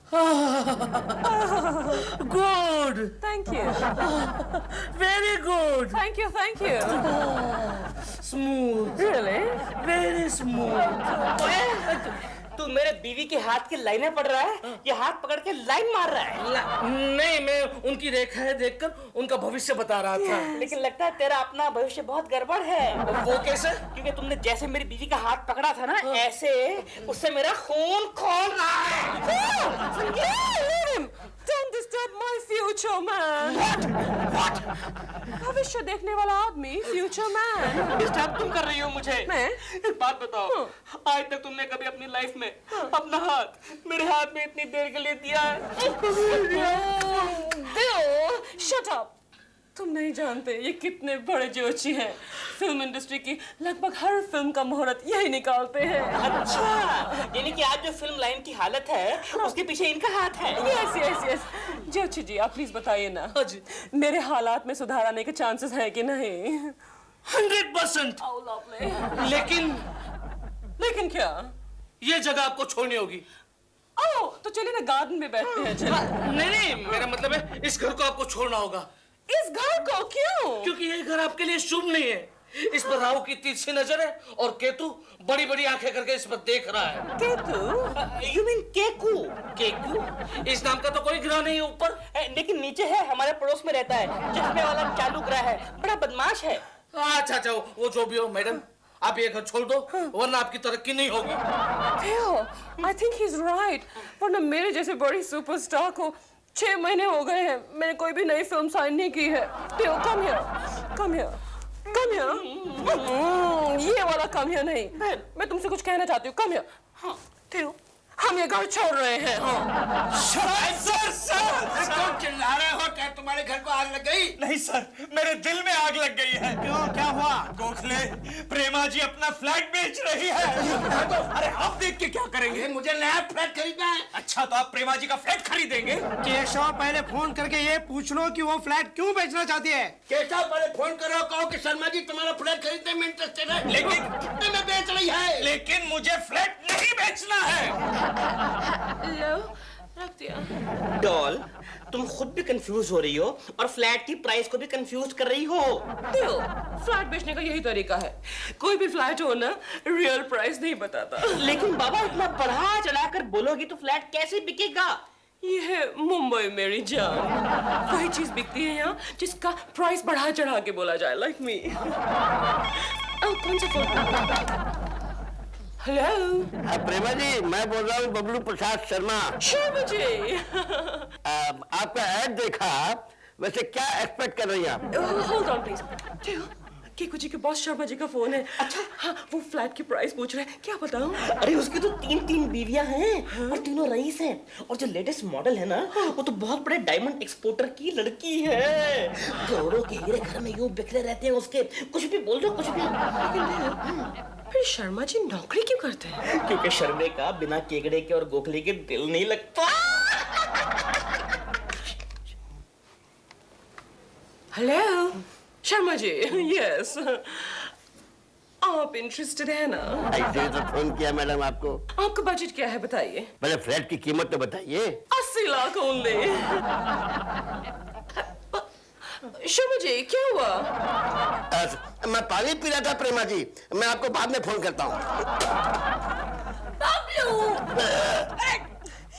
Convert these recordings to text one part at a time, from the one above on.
Good, thank you, very good, thank you, thank you. Smooth, really? Very smooth. तू मेरे बीवी के हाथ की लाइनें पढ़ रहा है, ये हाथ पकड़ के लाइन मार रहा है। नहीं, मैं उनकी रेखाएं देखकर उनका भविष्य बता रहा था। लेकिन लगता है तेरा अपना भविष्य बहुत गड़बड़ है। वो कैसे? क्योंकि तुमने जैसे मेरी बीवी का हाथ पकड़ा था ना, ऐसे उससे मेरा खून खोल रहा है। Don't disturb my future man. What? भविष्य देखने वाला आदमी, future man. डिस्टर्ब तुम कर रही हो मुझे। मैं? एक बात बताओ, आज तक तुमने कभी अपनी लाइफ में अपना हाथ मेरे हाथ में इतनी देर के लिए दिया है? Bill, shut up. तुम नहीं जानते ये कितने बड़े जोशी हैं। फिल्म इंडस्ट्री की लगभग हर फिल्म का मुहूर्त यही निकालते हैं। अच्छा, यानी कि आज जो फिल्म लाइन की हालत है, उसके पीछे इनका हाथ है। Yes yes yes. Joshi ji, आप प्लीज बताइए ना, जी। मेरे हालात में सुधार आने के चांसेस है कि नहीं? 100%। Oh, lovely. लेकिन क्या? ये जगह आपको छोड़नी होगी। ओह, तो चलिए ना गार्डन में बैठते हैं। चलिए। नहीं, मेरा मतलब है इस घर को आपको छोड़ना होगा। इस घर को क्यों? क्योंकि ये घर आपके लिए शुभ नहीं है। इस पर राहु की तीसरी नजर है और केतु बड़ी बड़ी आंखें करके इस पर देख रहा है। केतु? You mean Keku? केकु? इस नाम का तो कोई ग्रह नहीं है ऊपर, लेकिन नीचे है, हमारे पड़ोस में रहता है, चश्मे वाला चालू ग्रह है, बड़ा बदमाश है। अच्छा, वो जो भी हो मैडम, आप ये घर छोड़ दो, वरना आपकी तरक्की नहीं होगी। Phil, I think he's right. वरना मेरे जैसे बड़ी सुपरस्टार को 6 महीने हो गए हैं, मैंने कोई भी नई फिल्म साइन नहीं की है। Phil, come here, come here, come here. ये वाला come here नहीं। मैं तुमसे कुछ कहना चाहती हूँ। Come here. Phil, हम ये घर छोड़ रहे हैं। सर क्यों चिल्ला रहे हो? क्या तुम्हारे घर को आग लग गई? नहीं सर, मेरे दिल में आग लग गई है। क्यों, क्या हुआ? गोखले, प्रेमा जी अपना फ्लैट बेच रही है। अरे आप देख के क्या करेंगे? मुझे नया फ्लैट खरीदना है। अच्छा, तो आप प्रेमा जी का फ्लैट खरीदेंगे? केशव, पहले फोन करके ये पूछ लो कि वो फ्लैट क्यों बेचना चाहती है। केशव, पहले फोन करो, कहो कि शर्मा जी तुम्हारा फ्लैट खरीदने में इंटरेस्टेड है। लेकिन कितने में बेच रही है? लेकिन मुझे फ्लैट नहीं बेचना है। लो, रख दिया। डॉल, तुम खुद भी कंफ्यूज हो रही हो और फ्लैट की प्राइस को भी कंफ्यूज कर रही हो। Phil, फ्लैट बेचने का यही तरीका है। कोई भी फ्लैट हो ना, रियल प्राइस नहीं बताता। लेकिन बाबा, इतना बढ़ा चढ़ाकर बोलोगी तो फ्लैट कैसे बिकेगा? ये है मुंबई मेरी जान। वही चीज बिकती है यहाँ जिसका प्राइस बढ़ा चढ़ा के बोला जाए, लाइक मी। कौन सा फोन? हेलो। प्रेमा जी, मैं बोल रहा हूँ बबलू प्रसाद शर्मा। शर्मा जी। आपका ऐड देखा, वैसे क्या एक्सपेक्ट कर रही हैं आप? Hold on please. Keku ji के बॉस शर्मा जी का फोन है। अच्छा, हाँ, वो फ्लैट की प्राइस पूछ रहे हैं। क्या बताऊं? अरे उसकी तो 3 बीवियां हैं और तीनों रईस हैं। और जो लेटेस्ट मॉडल है ना, वो तो बहुत बड़े डायमंड एक्सपोर्टर की लड़की है। करोड़ों के हीरे घर में यूं बिखरे रहते हैं उसके। कुछ भी बोल दो, कुछ भी। फिर शर्मा जी नौकरी क्यों करते हैं? क्योंकि शर्मे का बिना केकड़े के और गोखले के दिल नहीं लगता। हेलो शर्मा जी। यस, आप इंटरेस्टेड है ना? ऐसे तो फोन किया मैडम आपको। आपका बजट क्या है बताइए? पहले फ्लैट की कीमत तो बताइए। 80 लाख ओनली। शर्मा जी, क्या हुआ? मैं पानी पी रहा था प्रेमा जी, मैं आपको बाद में फोन करता हूँ।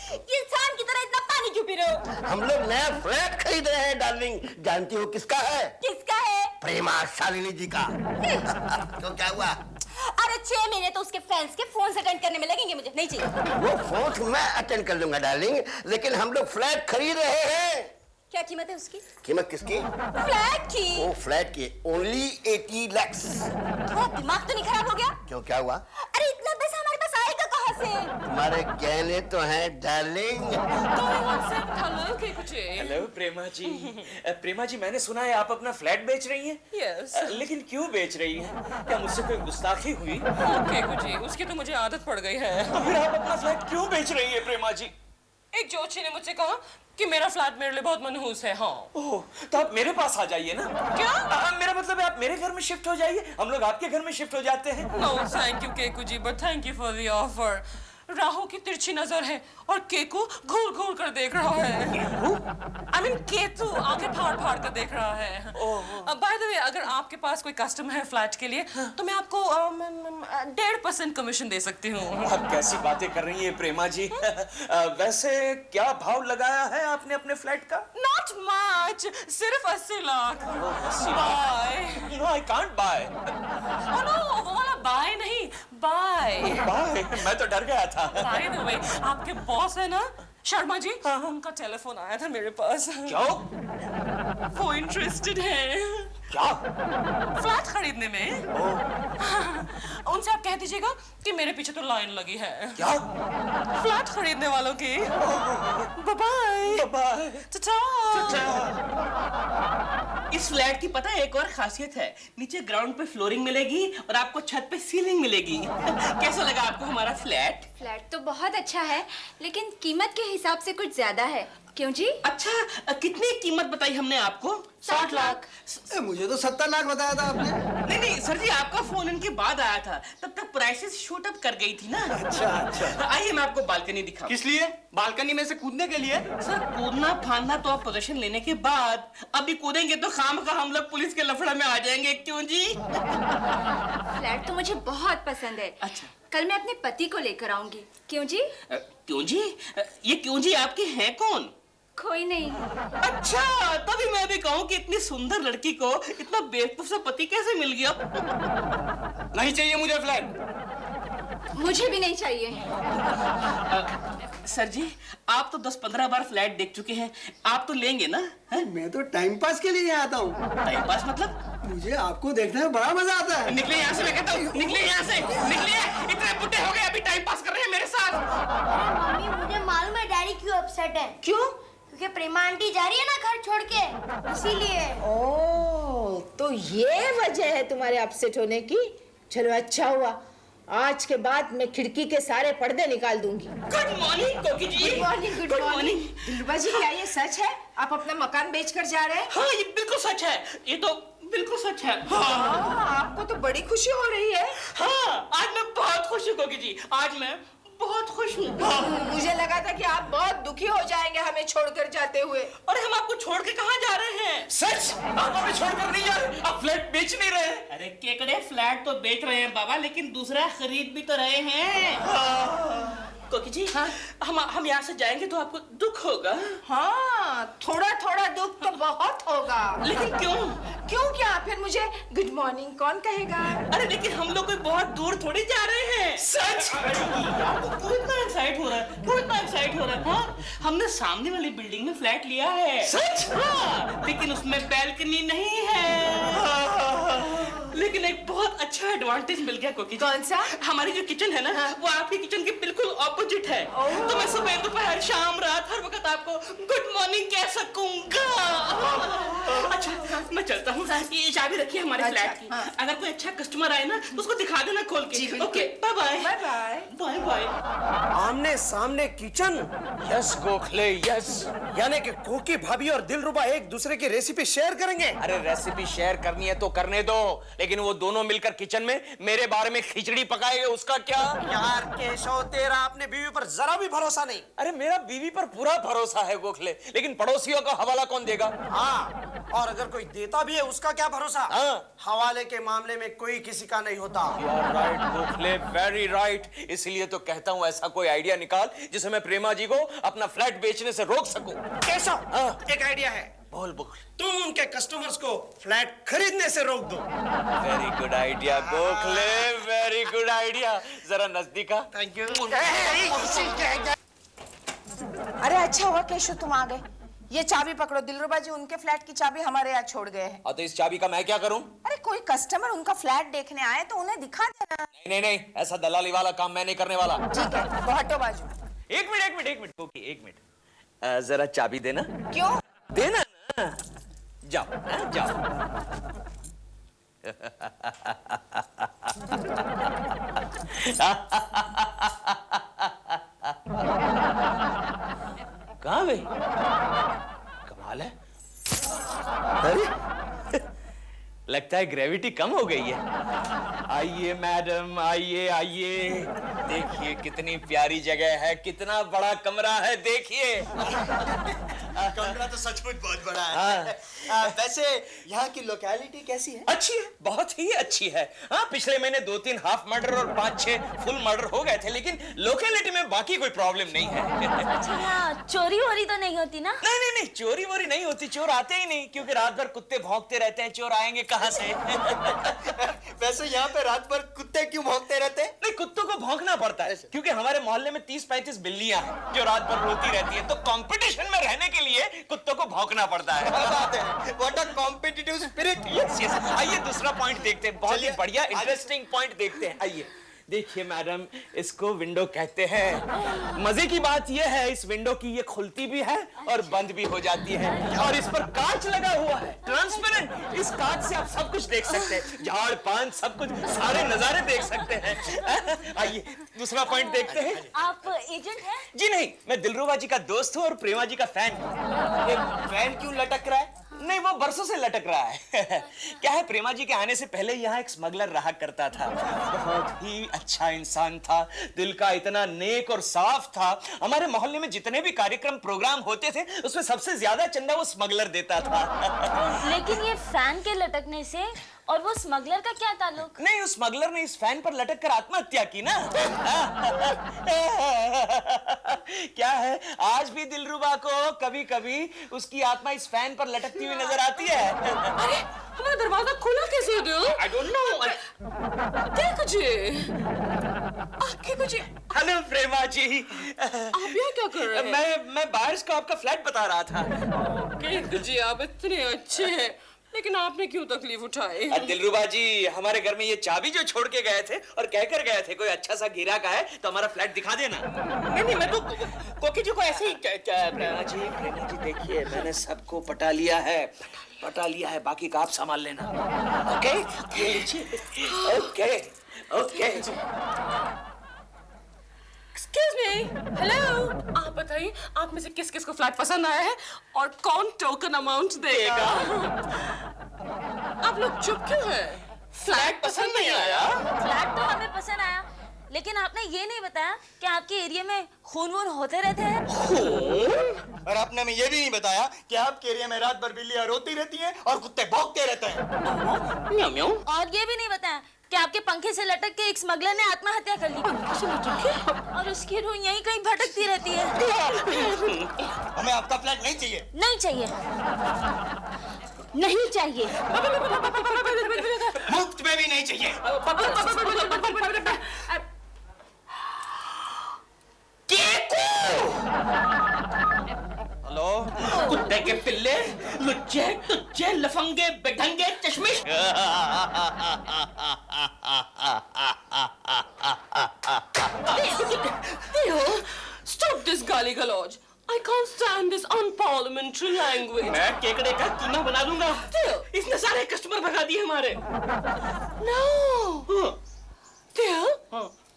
किस शाम की तरह इतना पानी क्यों पी रहे हो? हम लोग नया फ्लैट खरीद रहे हैं डार्लिंग। जानती हो किसका है? किसका है? प्रेमा शालिनी जी का। तो क्या हुआ? अरे 6 महीने तो उसके फैंस के फोन से अटेंड करने में लगेंगे, मुझे नहीं चाहिए। वो फोन मैं अटेंड कर लूंगा डार्लिंग, लेकिन हम लोग फ्लैट खरीद रहे हैं। क्या कीमत है उसकी? कीमत किसकी? फ्लैट की। वो फ्लैट की ओनली 80 लाख। थोड़ा दिमाग तो नहीं खराब हो गया? क्यों, क्या हुआ? अरे इतना पैसा हमारे पास आएगा कहाँ से? तुम्हारे गहने तो हैं डार्लिंग। हेलो केकू जी। हेलो प्रेमा जी। प्रेमा जी, मैंने सुना है आप अपना फ्लैट बेच रही हैं? यस। लेकिन क्यों बेच रही हैं? क्या मुझसे कोई गुस्ताखी हुई? केकू जी, उसकी तो मुझे आदत पड़ गई है। तो फिर आप अपना फ्लैट क्यों बेच रही है प्रेमा जी? एक जोशी ने मुझसे कहा कि मेरा फ्लैट मेरे लिए बहुत मनहूस है। हाँ। ओह, तो आप मेरे पास आ जाइए ना। क्या? मेरा मतलब है आप मेरे घर में शिफ्ट हो जाइए, हम लोग आपके घर में शिफ्ट हो जाते हैं। No thank you Keku ji, but thank you for the offer. Rahu की तिरछी नजर है और केकू घूर घूर कर देख रहा है। आई मीन केतु आंखें फाड़ फाड़ कर देख रहा है। बाय द वे, अगर आपके पास कोई कस्टमर है फ्लैट के लिए तो मैं आपको 1.5% कमीशन दे सकती हूँ। आप कैसी बातें कर रही हैं प्रेमा जी? वैसे क्या भाव लगाया है आपने अपने फ्लैट का? Not much, सिर्फ 80 lakh. Bye. No, I can't buy. No, वो वाला बाय नहीं, बाय। Buy? मैं तो डर गया था। बाय द वे, आपके बॉस है ना शर्मा जी, उनका टेलीफोन आया था मेरे पास। क्यों? वो इंटरेस्टेड है। क्या? फ्लैट खरीदने में। उनसे आप कह दीजिएगा कि मेरे पीछे तो लाइन लगी है। क्या? फ्लैट खरीदने वालों की। Bye bye. इस फ्लैट की पता है एक और खासियत है, नीचे ग्राउंड पे फ्लोरिंग मिलेगी और आपको छत पे सीलिंग मिलेगी। कैसा लगा आपको हमारा फ्लैट? फ्लैट तो बहुत अच्छा है, लेकिन कीमत के हिसाब से कुछ ज्यादा है। क्यों जी? अच्छा, कितनी कीमत बताई हमने आपको? 60 लाख। मुझे तो 70 लाख बताया था आपने। नहीं नहीं सर जी, आपका फोन इनके बाद आया था, तब तक प्राइसेस शूट अप कर गई थी ना। अच्छा। आइए मैं आपको बालकनी दिखाऊं। किस लिए? बालकनी में से कूदने के लिए? सर कूदना फांदना तो आप पोजीशन लेने के बाद, अभी कूदेंगे तो खामखा हम लोग पुलिस के लफड़ा में आ जाएंगे। क्यों जी? फ्लैट तो मुझे बहुत पसंद है। अच्छा। कल मैं अपने पति को लेकर आऊंगी। क्यों जी? क्यों जी? ये क्यों जी आपके हैं कौन? कोई नहीं। अच्छा, तभी मैं भी कहूँ कि इतनी सुंदर लड़की को इतना बेवकूफ सा पति कैसे मिल गया? नहीं चाहिए मुझे फ्लैट। मुझे भी नहीं चाहिए। सर जी, आप तो 10-15 बार फ्लैट देख चुके हैं, आप तो लेंगे ना? मैं तो टाइम पास के लिए आता हूँ। टाइम पास मतलब? मुझे आपको देखने में बड़ा मजा आता है। निकले यहाँ से, मैं कहता हूँ, निकले यहाँ से, निकलिए। इतने बुढ़े हो गए, अभी टाइम पास कर रहे हैं मेरे साथ। मम्मी, मुझे मालूम है डैडी क्यों अपसेट है। क्यों? क्योंकि प्रेमा आंटी जा रही है ना घर छोड़ के, इसीलिए। ओह, तो ये वजह है तुम्हारे अपसेट होने की। चलो अच्छा हुआ, आज के बाद मैं खिड़की के सारे पर्दे निकाल दूंगी। Good morning Koki ji. Good morning, good morning. Dilruba ji, क्या ये सच है? आप अपना मकान बेचकर जा रहे हैं? हाँ, ये बिल्कुल सच है, ये तो बिल्कुल सच है। हाँ, आपको तो बड़ी खुशी हो रही है। हाँ, आज मैं बहुत खुश हूँ कोकी जी, आज मैं बहुत खुश हूँ। मुझे लगा था कि आप बहुत दुखी हो जाएंगे हमें छोड़कर जाते हुए। और हम आपको छोड़ के कहाँ जा रहे हैं? सच? आप हमें छोड़कर नहीं जा रहे? आप फ्लैट बेच नहीं रहे? अरे केकड़े, फ्लैट तो बेच रहे हैं बाबा, लेकिन दूसरा खरीद भी तो रहे हैं। कोकी जी, हाँ? हम यहाँ से जाएंगे तो आपको दुख होगा। हाँ, थोड़ा थोड़ा दुख तो बहुत होगा। लेकिन क्यों? क्यों क्या? फिर मुझे गुड मॉर्निंग कौन कहेगा? अरे लेकिन हम लोग कोई बहुत दूर थोड़ी जा रहे हैं। सच? आपको क्यों इतना एक्साइट हो रहा है? क्यों इतना एक्साइट हो रहा है? हाँ, हमने सामने वाली बिल्डिंग में फ्लैट लिया है। सच? हाँ, लेकिन उसमें बैल्कनी नहीं है। लेकिन एक बहुत अच्छा एडवांटेज मिल गया कोकी। कौन सा? हमारी जो किचन है ना, वो आपकी किचन के बिल्कुल ऑपोजिट है। तो मैं सुबह दोपहर शाम रात हर वक्त आपको गुड मॉर्निंग कह सकूंगा। अच्छा, मैं चलता हूँ, ये चाबी रखिए हमारे अच्छा, फ्लैट की। हाँ। अगर कोई अच्छा कस्टमर आए ना तो उसको दिखा देना खोल के। जी, बिल्कुल। Okay, bye bye. Bye bye. Bye bye. आमने सामने किचन। Yes Gokhale, yes. यानी कि कोकी भाभी और दिलरुबा एक दूसरे की रेसिपी शेयर करेंगे। अरे रेसिपी शेयर करनी है तो करने दो, लेकिन वो दोनों मिलकर किचन में मेरे बारे में खिचड़ी पकाएंगे, उसका क्या? यार केशव, तेरा अपने बीवी पर जरा भी भरोसा नहीं। अरे मेरा बीवी पर पूरा भरोसा है गोखले, लेकिन पड़ोसियों का हवाला कौन देगा? हाँ, और अगर कोई देता भी है उसका क्या भरोसा? हाँ। हवाले के मामले में कोई किसी का नहीं होता। Right Gokhale, very right. इसलिए तो कहता हूँ ऐसा कोई आइडिया निकाल जिससे मैं प्रेमा जी को अपना फ्लैट बेचने से रोक सकूं। केशव, हाँ। एक आइडिया है। बोल बोल। तुम उनके कस्टमर्स को फ्लैट खरीदने से रोक दो। Very good idea Gokhale, very good idea. जरा नजदीक आ। Thank you. अरे अच्छा हुआ केशव तुम आ गए। ये चाबी पकड़ो, दिलरुबा जी उनके फ्लैट की चाबी हमारे यहाँ छोड़ गए हैं। और तो इस चाबी का मैं क्या करूं? अरे कोई कस्टमर उनका फ्लैट देखने आए तो उन्हें दिखा देना। नहीं नहीं नहीं, ऐसा दलाली वाला काम मैं नहीं करने वाला। ठीक है, तो हटो बाजू। एक मिनट गोकी, एक मिनट। जरा चाबी देना। क्यों? देना ना। जाओ जाओ। कहाँ गई? कमाल है। अरे लगता है ग्रेविटी कम हो गई है। आइए मैडम, आइए आइए। देखिए कितनी प्यारी जगह है, कितना बड़ा कमरा है, देखिए। कमरा तो सचमुच बहुत बड़ा है। वैसे यहाँ की लोकेलिटी कैसी है? अच्छी है, बहुत ही अच्छी है। हाँ, पिछले महीने 2-3 हाफ मर्डर और 5-6 फुल मर्डर हो गए थे, लेकिन लोकेलिटी में बाकी कोई प्रॉब्लम नहीं है। अच्छा, यहाँ चोरी वोरी तो नहीं होती ना? नहीं नहीं नहीं, चोरी वोरी नहीं होती, चोर आते ही नहीं, क्योंकि रात भर कुत्ते भौंकते रहते हैं, चोर आएंगे कहाँ से? वैसे यहाँ पे रात भर कुत्ते क्यों भौंकते रहते हैं? नहीं, कुत्तों को भौंकना पड़ता है, क्योंकि हमारे मोहल्ले में 30-35 बिल्लियां हैं जो रात भर रोती रहती है, तो कंपटीशन में रहने के लिए कुत्तों को भौंकना पड़ता है। क्या बात है? What a competitive spirit! Yes yes. आइए दूसरा पॉइंट देखते हैं, बहुत ही बढ़िया इंटरेस्टिंग पॉइंट देखते हैं। आइए देखिए मैडम, इसको विंडो कहते हैं। मजे की बात यह है इस विंडो की, ये खुलती भी है और बंद भी हो जाती है, और इस पर कांच लगा हुआ है, ट्रांसपेरेंट। इस कांच से आप सब कुछ देख सकते हैं, झाड़ पान सब कुछ, सारे नजारे देख सकते हैं। आइए दूसरा पॉइंट देखते हैं। आप एजेंट हैं? जी नहीं, मैं दिलरुबा जी का दोस्त हूँ और प्रेमा जी का फैन। फैन क्यों लटक रहा है? नहीं, वो बरसों से लटक रहा है। क्या है, प्रेमा जी के आने से पहले यहाँ एक स्मगलर रहा करता था, बहुत ही अच्छा इंसान था, दिल का इतना नेक और साफ था। हमारे मोहल्ले में जितने भी कार्यक्रम प्रोग्राम होते थे, उसमें सबसे ज्यादा चंदा वो स्मगलर देता था। लेकिन ये फैन के लटकने से और वो स्मगलर का क्या ताल्लुक? नहीं, उस स्मगलर ने इस फैन पर लटक कर आत्महत्या की ना। क्या है, आज भी दिलरुबा को कभी कभी उसकी आत्मा इस फैन पर लटकती हुई नजर आती है। अरे हमारा दरवाजा खुला कैसे है दिल? I don't know. क्या कुछ कुछ? हेलो प्रेमा जी। आप यहाँ क्या कर रहे हैं? मैं बाहर को आपका फ्लैट बता रहा था। जी आप इतने अच्छे हैं, लेकिन आपने क्यों तकलीफ उठाई? दिलरुबा जी, हमारे घर में ये चाबी जो छोड़ के गए थे और कहकर गए थे, कोई अच्छा सा गिराक है तो हमारा फ्लैट दिखा देना। नहीं, मैं तो कोकी जी को ऐसे ही प्रेमा जी देखिए, मैंने सबको पटा लिया है, बाकी का आप संभाल लेना। ओके, ये लीजिए। Okay okay. Excuse me, hello. आप बताइए, आप में से किस किस को फ्लैट पसंद आया है और कौन टोकन अमाउंट देगा? आप लोग चुप क्यों हैं? फ्लैट पसंद नहीं आया? फ्लैट तो हमें पसंद आया, लेकिन आपने ये नहीं बताया कि आपके एरिया में खून वून होते रहते हैं। और आपने हमें ये भी नहीं बताया कि आपके एरिया में रात भर बिल्लियां रोती रहती हैं और कुत्ते भौंकते रहते हैं। म्याऊ म्याऊ। और ये भी नहीं बताया कि आपके पंखे से लटक के एक स्मगलर ने आत्महत्या कर ली। पंखे से लटक के? और उसकी रूह यहीं कहीं भटकती रहती है। हमें आपका फ्लैट नहीं चाहिए। नहीं चाहिए, नहीं चाहिए। मुफ्त में भी नहीं चाहिए। हेलो, कुत्ते के पिल्ले, लुच्चे टुच्चे लफंगे बेढंगे चश्मिश। Stop this गाली गलौज. I can't stand this unparliamentary language. मैं केकड़े का कीमा बना दूंगा। इसने सारे कस्टमर भगा दिए हमारे। No. Dear,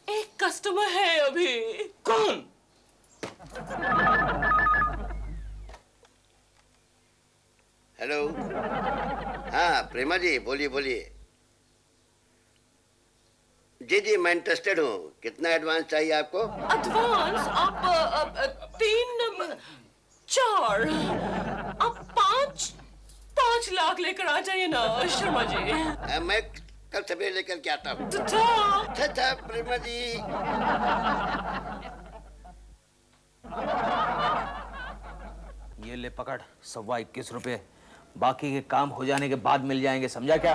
एक कस्टमर है अभी। कौन? हेलो। हाँ प्रेमा जी, बोलिए बोलिए। जी जी, मैं इंटरेस्टेड हूँ। कितना एडवांस चाहिए आपको? एडवांस आप 3 4 आप 5 लाख लेकर आ जाइए ना शर्मा जी। मैं कल सवेरे लेकर के आता हूँ। अच्छा प्रेमा जी। ये ले पकड़, 21.25 रुपए, बाकी के काम हो जाने के बाद मिल जाएंगे, समझा क्या?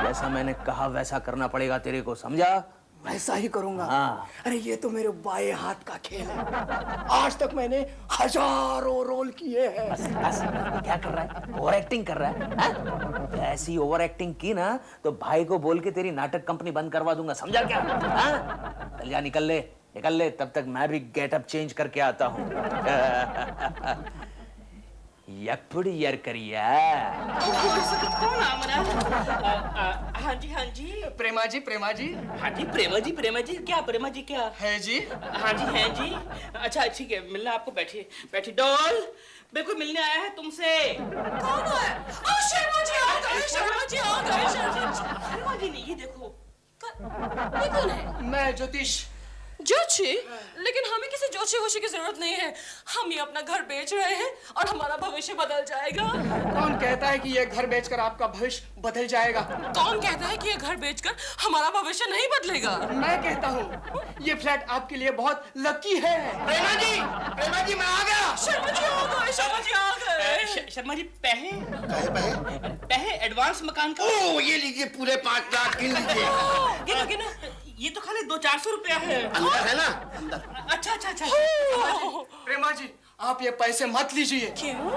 जैसा मैंने कहा वैसा करना पड़ेगा तेरे को, समझा? वैसा ही करूंगा। हाँ। अरे ये तो मेरे बाएं हाथ का खेल है। आज तक मैंने हजारों रोल किए हैं। बस क्या कर रहा है? ओवर एक्टिंग कर रहा है? हाँ? ऐसी ओवर एक्टिंग की ना तो भाई को बोल के तेरी नाटक कंपनी बंद करवा दूंगा, समझा क्या? हाँ? चल जा, निकल ले, तब तक मैं भी गेटअप चेंज करके आता हूँ। यपुड़ यार करिया। कौन हाँ जी। प्रेमा जी। हाँ जी, प्रेमा जी क्या? प्रेमा जी क्या है जी? हाँ जी। अच्छा ठीक है, मिलना आपको। बैठिए डॉल, मेरे को मिलने आया है तुमसे। कौन है? शर्मा जी आ गए। शर्मा जी नहीं, ये देखो ये कौन है? मैं ज्योतिष। जोशी? लेकिन हमें किसी जोशी वोशी की जरूरत नहीं है। हम ये अपना घर बेच रहे हैं और हमारा भविष्य बदल जाएगा। कौन कहता है कि ये घर बेचकर आपका भविष्य बदल जाएगा? कौन कहता है कि ये घर बेचकर हमारा भविष्य नहीं बदलेगा? मैं कहता हूँ ये फ्लैट आपके लिए बहुत लकी है। प्रेमा जी मैं आ गया। शर्मा जी आ गए, शर्मा जी आ गए। शर्मा जी पैसे कहे एडवांस मकान का। ओ ये लीजिए पूरे 5 लाख गिन लीजिए। गिनो ये तो खाली 200-400 रुपया है। अंदर है ना? अच्छा। प्रेमा जी आप ये पैसे मत लीजिए। क्यों?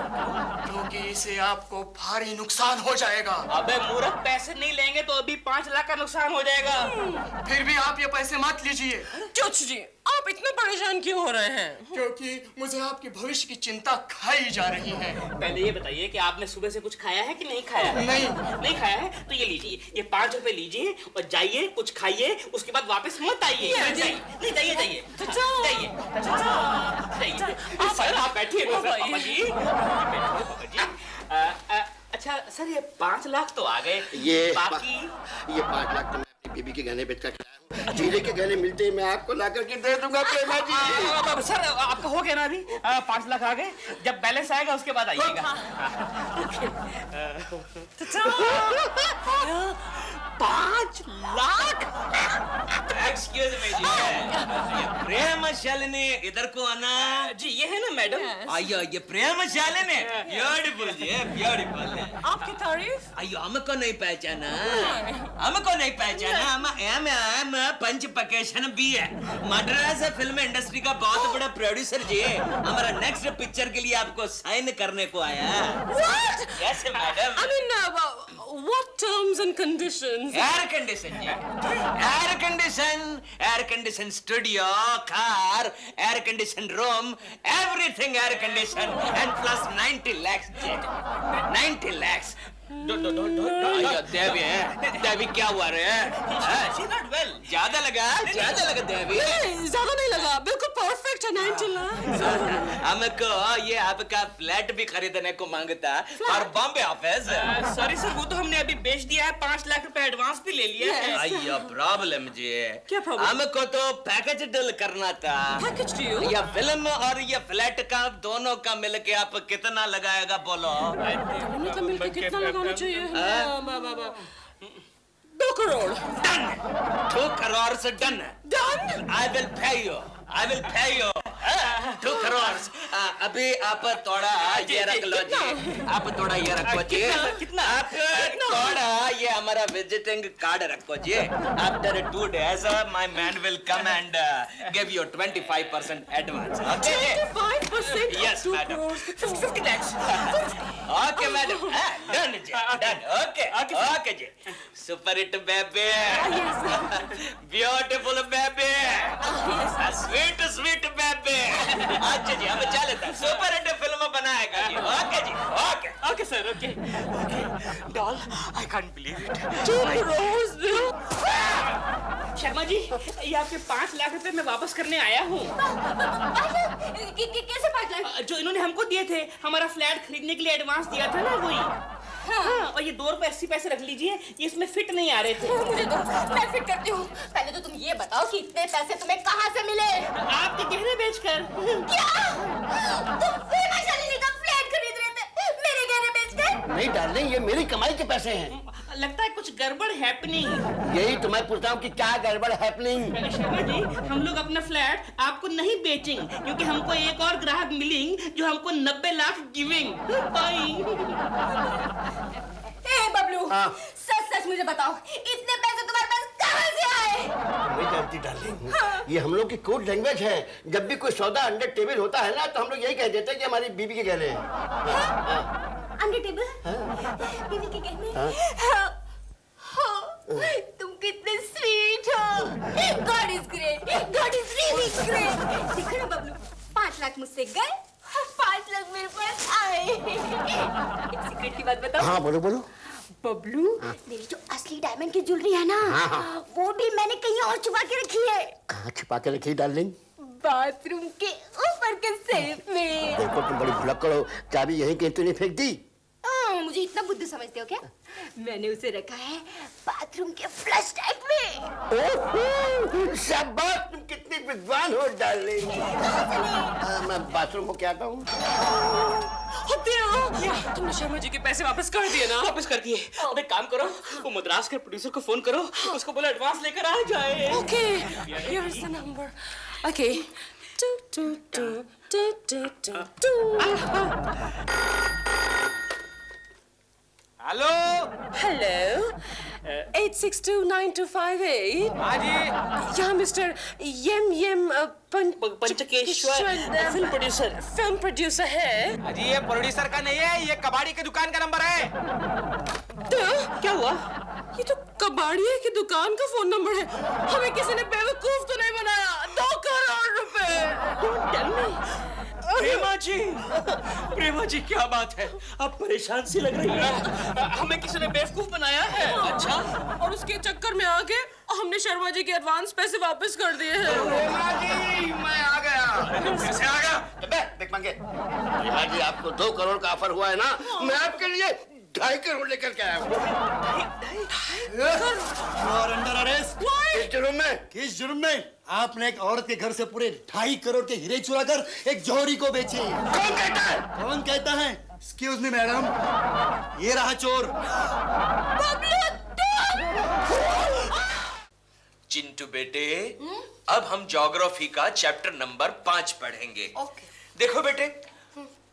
क्योंकि इससे आपको भारी नुकसान हो जाएगा। अबे मूर्ख, पैसे नहीं लेंगे तो अभी 5 लाख का नुकसान हो जाएगा। फिर भी आप ये पैसे मत लीजिए। जोशी जी आप इतने परेशान क्यों हो रहे हैं? क्योंकि मुझे आपके भविष्य की चिंता खाई जा रही है। पहले ये बताइए कि आपने सुबह से कुछ खाया है कि नहीं खाया? नहीं खाया है तो ये लीजिए, ये 5 रुपए लीजिए और जाइए कुछ खाइए, उसके बाद वापस मत आइए। जाइए। आप बैठिए पापा जी। अच्छा सर ये 5 लाख तो आ गए, ये बाकी ये 5 लाख तो मैं अपनी बीबी के गहने बेचकर खिलाया हूँ। हीरे के गहने मिलते ही मैं आपको ला करके दे दूंगा प्रेमा जी। सर आपका हो गया ना अभी? 5 लाख आ गए, जब बैलेंस आएगा उसके बाद आइएगा। 5 लाख? एक्सक्यूज मी जी, प्रेम शालिनी इधर को आना। जी ये है ना मैडम? आइयो ये प्रेम शालिनी, ब्यूटीफुल जी, ब्यूटीफुल। आपकी तारीफ? अयो हमको नहीं पहचाना, हम पंच पकेशन भी है, मद्रास फिल्म इंडस्ट्री का बहुत बड़ा प्रोड्यूसर जी, हमारा नेक्स्ट पिक्चर के लिए आपको साइन करने को आया। What? Yes, madam. I mean, what terms and conditions? Air condition studio, car, air condition room, everything air condition and plus 90 lakhs 90 lakhs। देवी क्या हुआ रे? ज्यादा लगा देवी? ज्यादा नहीं लगा, बिल्कुल परफेक्ट है। 90 लाख। हमको ये आपका फ्लैट भी खरीदने को मांगता और बॉम्बे ऑफिस। सॉरी सर वो तो हमने अभी बेच दिया है, 5 लाख रुपए एडवांस भी ले लिया है। अयो प्रॉब्लम जी, क्या प्रॉब्लम? हमको तो पैकेज डील करना था। Package deal? ये फिल्म और ये फ्लैट का दोनों का मिलके आप कितना लगाएगा बोलो? दोनों का मिलकर कितना लगाना चाहिए? 2 करोड़। डन। 2 करोड़ से done. I will pay you 2 crore. अभी आप थोड़ा ये रख लो जी, आप थोड़ा ये रखो जी। कितना? आप थोड़ा ये हमारा विजिटिंग कार्ड रखो जी। After 2 days my man will come and give you 25% advance. Okay? 25%? Yes, madam. 50 lakhs। Okay, madam. Done जी, done. Okay जी। Super hit baby. Beautiful baby. Sweet baby. अच्छा जी हम चलते हैं, सुपर हिट फिल्म बनाएगा जी। ओके जी, okay sir, okay. Doll, I can't believe it. 2 crore? Sharma ji ये आपके 5 लाख रुपए मैं वापस करने आया हूँ। कैसे 5 लाख? जो इन्होंने हमको दिए थे, हमारा फ्लैट खरीदने के लिए एडवांस दिया था ना वही। हाँ, और ये 2 रुपए 80 पैसे रख लीजिए, ये इसमें फिट नहीं आ रहे थे। मुझे दो, मैं फिट करती हूँ। पहले तो तुम ये बताओ कि इतने पैसे तुम्हें कहाँ से मिले? आपके गहने बेचकर। क्या? तुम प्रेमा शालिनी का फ्लैट खरीद रहे थे मेरे गहने बेचकर? नहीं डार्लिंग ये मेरी कमाई के पैसे हैं। लगता है कुछ गड़बड़ हैपनिंग। यही तो मैं पूछता हूँ कि क्या गड़बड़ हैपनिंग? शर्मा जी हम लोग अपना फ्लैट आपको नहीं बेचेंगे क्योंकि हमको एक और ग्राहक मिलेंगे जो हमको 90 लाख गिविंग। बबलू सच मुझे बताओ इतने पैसे तुम्हारे पास कहाँ से आए? नहीं जानती डार्लिंग, ये हम लोग की कोड लैंग्वेज है। जब भी कोई सौदा अंडर टेबल होता है ना तो हम लोग यही कह देते हैं कि हमारी बीबी के गहने हैं। Under table? बीबी के गहने? तुम कितने स्वीट हो। God is great, God is really great. देखो ना बबलू 5 लाख मुझसे गए, 5 लाख मेरे पास आए। एक सीक्रेट की बात बताओ। हाँ बोलो बोलो। बबलू मेरी जो असली डायमंड की ज्वेलरी है ना, वो भी मैंने कहीं और छुपा के रखी है। कहाँ छुपा के रखी डार्लिंग? बाथरूम के ऊपर के सेफ में। देखो तुम बड़ी भुलक्कड़ हो, चाबी यहीं कहीं तूने फेंक दी? मुझे इतना बुद्धू समझते हो क्या? मैंने उसे रखा है बाथरूम के फ्लश टैंक में। ओहो, शाबाश, तुम कितनी विद्वान हो डार्लिंग। मैं बाथरूम को क्या कहूँ? तुमने शर्मा जी के पैसे वापस कर दिए ना? वापस कर दिए। अब एक काम करो, वो मद्रास के प्रोड्यूसर को फोन करो, उसको बोलो एडवांस लेकर आ जाए। Okay, here is the number. Okay. Hello. Hello, 8629258। हाँ जी। यहाँ मिस्टर यम पंचकेश्वर फिल्म प्रोड्यूसर। फिल्म प्रोड्यूसर है। अजी ये प्रोड्यूसर का नहीं है, ये कबाड़ी की दुकान का नंबर है। तो क्या हुआ? ये तो कबाड़िया की दुकान का फोन नंबर है। हमें किसी ने बेवकूफ तो नहीं बनाया? 2 करोड़ रुपए। प्रेमा जी क्या बात है, आप परेशान सी लग रही है। हमें किसी ने बेवकूफ बनाया है। अच्छा, और उसके चक्कर में आके हमने शर्मा जी के एडवांस पैसे वापस कर दिए हैं। प्रेमा जी, मैं आ गया। कैसे आ गया? देख मंगे, प्रेमा जी आपको 2 करोड़ का ऑफर हुआ है ना, मैं आपके लिए 2.5 करोड़ लेकर के आया हूँ। Under arrest. किस जुर्म में? किस जुर्म में? आपने एक औरत के घर से पूरे 2.5 करोड़ के हीरे चुरा कर एक जौहरी को बेचे। कौन कहता है? कौन कहता है? एक्सक्यूज मी मैडम, ये रहा चोर। चिंटू बेटे, अब हम ज्योग्राफी का चैप्टर नंबर 5 पढ़ेंगे। देखो बेटे,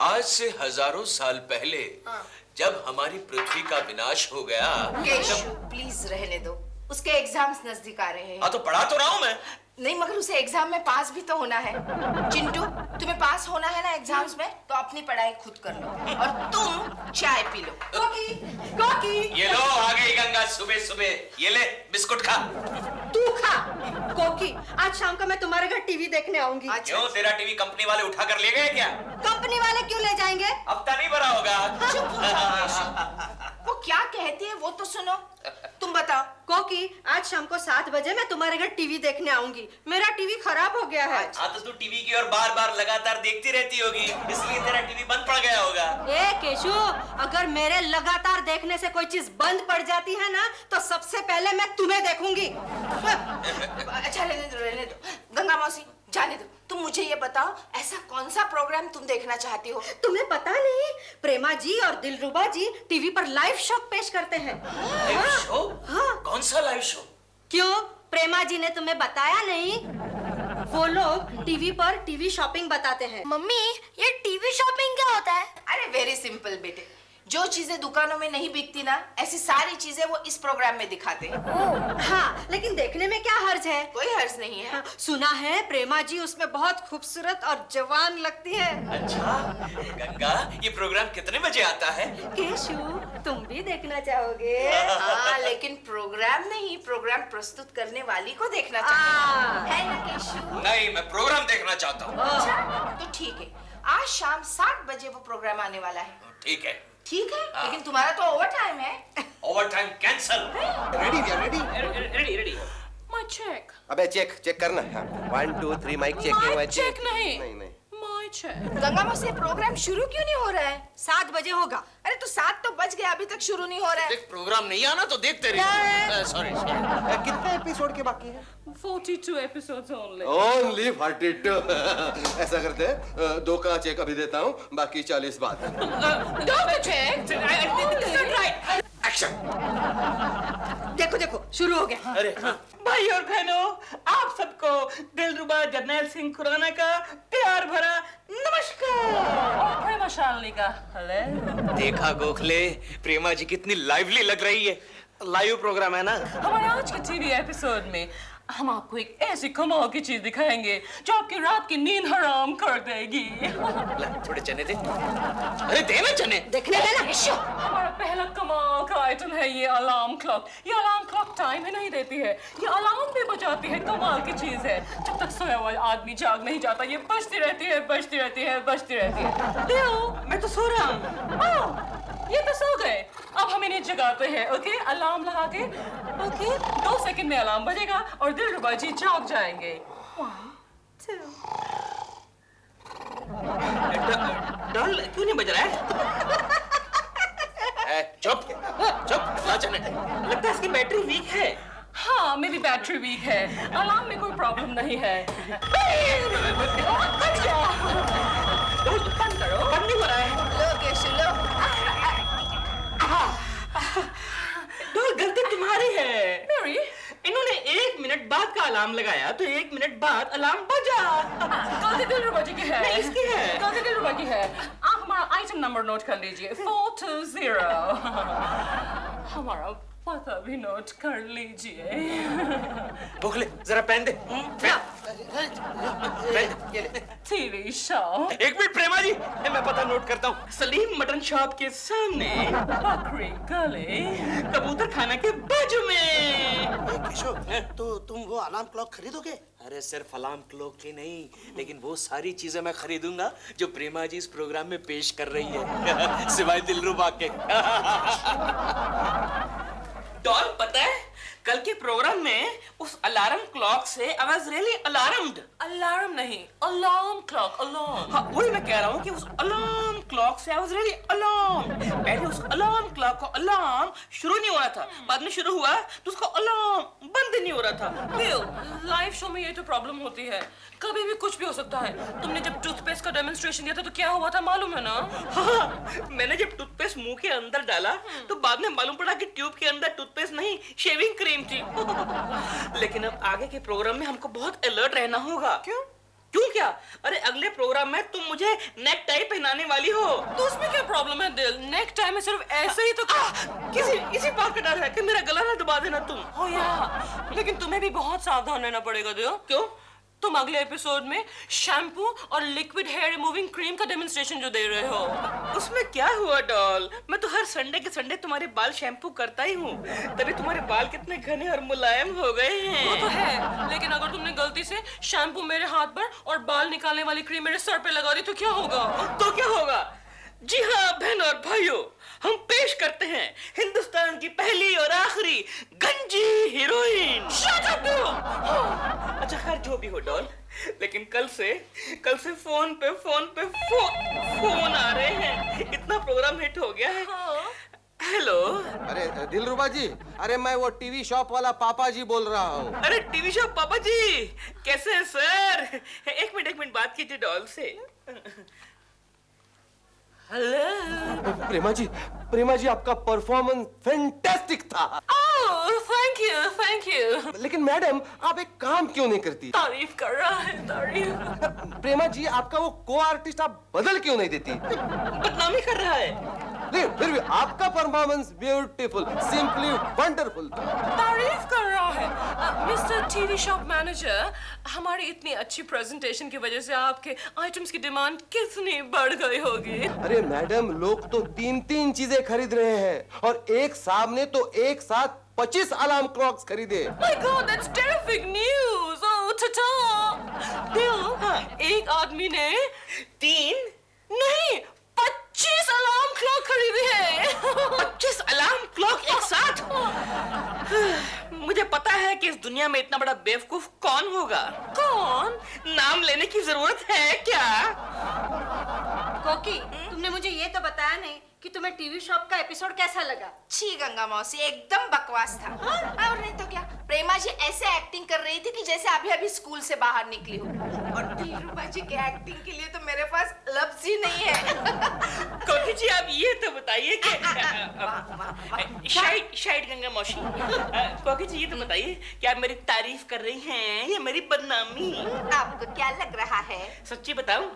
आज से हजारों साल पहले जब हमारी पृथ्वी का विनाश हो गया, प्लीज रहने दो, उसके एग्जाम्स नजदीक आ रहे हैं। हाँ तो पढ़ा तो रहा हूं मैं। नहीं, मगर उसे एग्जाम में पास भी तो होना है। चिंटू, तुम्हें पास होना है ना एग्जाम्स में, तो अपनी पढ़ाई खुद कर लो और तुम चाय पी लो। कोकी, ये लो, आ गई गंगा सुबह सुबह। ये ले बिस्कुट खा। तू खा। कोकी, आज शाम को मैं तुम्हारे घर टीवी देखने आऊंगी। क्यों, तेरा टीवी कंपनी वाले उठा कर ले गए क्या? कंपनी वाले क्यों ले जाएंगे? हफ्ता नहीं भरा होगा। चुप हो जाओ। वो क्या कहती है वो तो सुनो। तुम बताओ। कोकी, आज शाम को 7 बजे मैं तुम्हारे घर टीवी देखने आऊंगी। मेरा टीवी खराब हो गया है। हाँ तो तू टीवी की ओर बार बार लगातार देखती रहती होगी, इसलिए तेरा टीवी बंद पड़ गया होगा। ए केशु, अगर मेरे लगातार देखने से कोई चीज बंद पड़ जाती है ना, तो सबसे पहले मैं तुम्हें देखूंगी। अच्छा रहने दो। गंगा मौसी, जाने दो। तुम मुझे ये बताओ, ऐसा कौन सा प्रोग्राम तुम देखना चाहती हो? तुम्हें पता नहीं, प्रेमा जी और दिलरुबा जी टीवी पर लाइव शो पेश करते हैं। Live show? हाँ। कौन सा लाइव शो? क्यों, प्रेमा जी ने तुम्हें बताया नहीं? वो लोग टीवी पर टीवी शॉपिंग बताते हैं। मम्मी, ये टीवी शॉपिंग क्या होता है? अरे वेरी सिंपल बेटे, जो चीजें दुकानों में नहीं बिकती ना, ऐसी सारी चीजें वो इस प्रोग्राम में दिखाते हैं। हाँ, लेकिन देखने में क्या हर्ज है? कोई हर्ज नहीं है। हाँ, सुना है प्रेमा जी उसमें बहुत खूबसूरत और जवान लगती है। अच्छा गंगा, ये प्रोग्राम कितने बजे आता है? केशु, तुम भी देखना चाहोगे? हाँ, लेकिन प्रोग्राम नहीं, प्रोग्राम प्रस्तुत करने वाली को देखना चाहोगे, है ना केशु? नहीं, मैं प्रोग्राम देखना चाहता हूँ। अच्छा, तो ठीक है, आज शाम 7 बजे वो प्रोग्राम आने वाला है। ठीक है। ठीक है, लेकिन तुम्हारा तो ओवर टाइम है। Over time cancel. रेडी भैया, रेडी। रेडी। My check. अबे चेक करना है। 1 2 3 माइक चेक My हुआ। check नहीं। नहीं। My check. गंगा मौसी, प्रोग्राम शुरू क्यों नहीं हो रहा है? 7 बजे होगा। अरे तो 7 तो बज गया, अभी तक शुरू नहीं हो रहा है। देख, प्रोग्राम नहीं आना तो देखते रहिए। सॉरी। कितने एपिसोड के बाकी हैं? 42 episodes only. ओनली 42। ऐसा करते हैं, 2 का चेक अभी देता हूँ, बाकी 40 बाद। Don't check. Right. एक्शन। देखो शुरू हो गया। अरे भाई और बहनों, आप सबको दिलरुबा जर्नैल सिंह खुराना का प्यार भरा नमस्कार। और प्रेमा शालिनी का हेलो। देखा गोखले, प्रेमा जी कितनी लाइवली लग रही है। लाइव प्रोग्राम है ना। हमारे आज के टीवी एपिसोड में हम आपको एक ऐसी कमाल की चीज दिखाएंगे जो आपकी रात की नींद हराम कर देगी। थोड़े चने दे। अरे दे ना चने। देखने देना। हमारा पहला कमाल का आइटम है ये अलार्म क्लॉक। ये अलार्म क्लॉक टाइम ही नहीं देती है, ये अलार्म भी बजाती है। कमाल की चीज है। जब तक सोया हुआ आदमी जाग नहीं जाता, ये बजती रहती है। दिल, मैं तो सो रहा हूँ। ये तो सो गए। अब हम इन्हें जगाते हैं। ओके, अलार्म लगा के। ओके, 2 सेकंड में अलार्म बजेगा और दिलरुबा जी जाग जाएंगे। 1 2। डल क्यों नहीं बज रहा है? चुप चुप ना चले। लगता है इसकी बैटरी वीक है। हाँ, मेरी बैटरी वीक है। अलार्म में कोई प्रॉब्लम नहीं है। बंद करो। बंद नहीं हो रहा है। लो केशु लो। डॉल गलती तुम्हारी है। मेरी? इन्होंने 1 मिनट बाद का अलार्म लगाया तो 1 मिनट बाद अलार्म बजा। गलती दिलरुबा जी की है। नहीं, इसकी है। गलती दिलरुबा की है। आप हमारा आइटम नंबर नोट कर लीजिए। 420। हमारा पता भी नोट कर लीजिए। बोखले जरा पहन दे। TV show. 1 minute Prema ji, मैं पता नोट करता हूँ। सलीम मटन शॉप के सामने, बकरी गली, कबूतर खाना के बाजू में। केशव, तो तुम वो अलार्म क्लॉक खरीदोगे? अरे सिर्फ अलार्म क्लॉक ही नहीं, लेकिन वो सारी चीजें मैं खरीदूंगा जो प्रेमा जी इस प्रोग्राम में पेश कर रही है, सिवाय दिलरुबा के। डॉल, पता है कल के प्रोग्राम में उस अलार्म क्लॉक से I was really alarmed. Alarm नहीं, अलार्म क्लॉक, अलार्म। हाँ, वही मैं कह रहा हूँ कि उस अलार्म क्लॉक से आई वाज रियली अलार्म्ड। पहले उस अलार्म क्लॉक का अलार्म शुरू नहीं हो रहा था, बाद में शुरू हुआ तो उसका अलार्म बंद नहीं हो रहा था। बिल, लाइव शो में ये तो प्रॉब्लम होती है, कभी भी कुछ भी हो सकता है। तुमने जब टूथपेस्ट का डेमोन्स्ट्रेशन दिया था तो क्या हुआ था मालूम है ना? हाँ, मैंने जब टूथपेस्ट मुंह के अंदर डाला तो बाद में मालूम पड़ा कि ट्यूब के अंदर टूथपेस्ट नहीं, शेविंग क्रीम थी। लेकिन अब आगे के प्रोग्राम में हमको बहुत अलर्ट रहना होगा। क्यों? क्यों क्या? अरे अगले प्रोग्राम में तुम मुझे नेक टाई पहनाने वाली हो। तो उसमें क्या प्रॉब्लम है दिल? नेक टाई में सिर्फ ऐसे ही तो इसी बात का डर है कि मेरा गला ना दबा देना तुम। हो या, लेकिन तुम्हें भी बहुत सावधान रहना पड़ेगा दिल। क्यों? तुम अगले एपिसोड में शैम्पू और लिक्विड हेयर रिमूविंग क्रीम का डेमोन्स्ट्रेशन जो दे रहे हो। उसमें क्या हुआ डॉल? मैं तो हर संडे के संडे तुम्हारे बाल शैम्पू करता ही हूँ, तभी तुम्हारे बाल कितने घने और मुलायम हो गए हैं। वो तो है, लेकिन अगर तुमने गलती से शैम्पू मेरे हाथ पर और बाल निकालने वाली क्रीम मेरे सर पे लगा दी तो क्या होगा? तो क्या होगा? जी हाँ बहन और भाइयों, हम पेश करते हैं हिंदुस्तान की पहली और आखिरी गंजी हीरोइन। अच्छा खैर जो भी हो डॉल, लेकिन कल से फोन पे फोन आ रहे हैं। इतना प्रोग्राम हिट हो गया है। हेलो। अरे दिलरुबा जी, अरे मैं वो टीवी शॉप वाला पापा जी बोल रहा हूँ। अरे टीवी शॉप पापा जी, कैसे हैं सर? एक मिनट बात कीजिए डॉल से। हेलो। प्रेमा जी आपका परफॉर्मेंस फैंटास्टिक था। ओह, थैंक यू। लेकिन मैडम आप एक काम क्यों नहीं करती? तारीफ कर रहा है, तारीफ। प्रेमा जी आपका वो को आर्टिस्ट आप बदल क्यों नहीं देती? बदनामी कर रहा है। नहीं, फिर भी आपका परफॉर्मेंस ब्यूटीफुल, सिंपली वंडरफुल। तारीफ कर रहा है। मिस्टर टीवी शॉप मैनेजर, हमारी इतनी अच्छी प्रेजेंटेशन की वजह से आपके आइटम्स की डिमांड कितनी बढ़ गई होगी। अरे मैडम, लोग तो 3 चीजें खरीद रहे हैं और एक सामने तो एक साथ 25 अलार्म क्लॉक्स खरीदे। My God, that's terrific news. Oh, ta-ta. दिल, एक आदमी ने 3 नहीं 25 अलार्म क्लॉक खरीदे हैं। 25 अलार्म क्लॉक एक साथ? मुझे पता है कि इस दुनिया में इतना बड़ा बेवकूफ कौन होगा। कौन? नाम लेने की जरूरत है क्या? कोकी, तुमने मुझे ये तो बताया नहीं कि तुम्हें टीवी शॉप का एपिसोड कैसा लगा? छी गंगा मौसी, एकदम बकवास था। हाँ? और नहीं तो क्या, प्रेमा जी ऐसे एक्टिंग कर रही थी कि जैसे अभी अभी स्कूल से बाहर निकली हो। और दिलरुबा जी के एक्टिंग के लिए तो मेरे पास लफ्ज ही नहीं है। कोकी जी आप ये तो बताइए कि शायद गंगा मौसी, कोकी जी ये तो बताइए कि आप मेरी तारीफ कर रही हैं या मेरी बदनामी? आपको क्या लग रहा है? सच्ची बताऊं,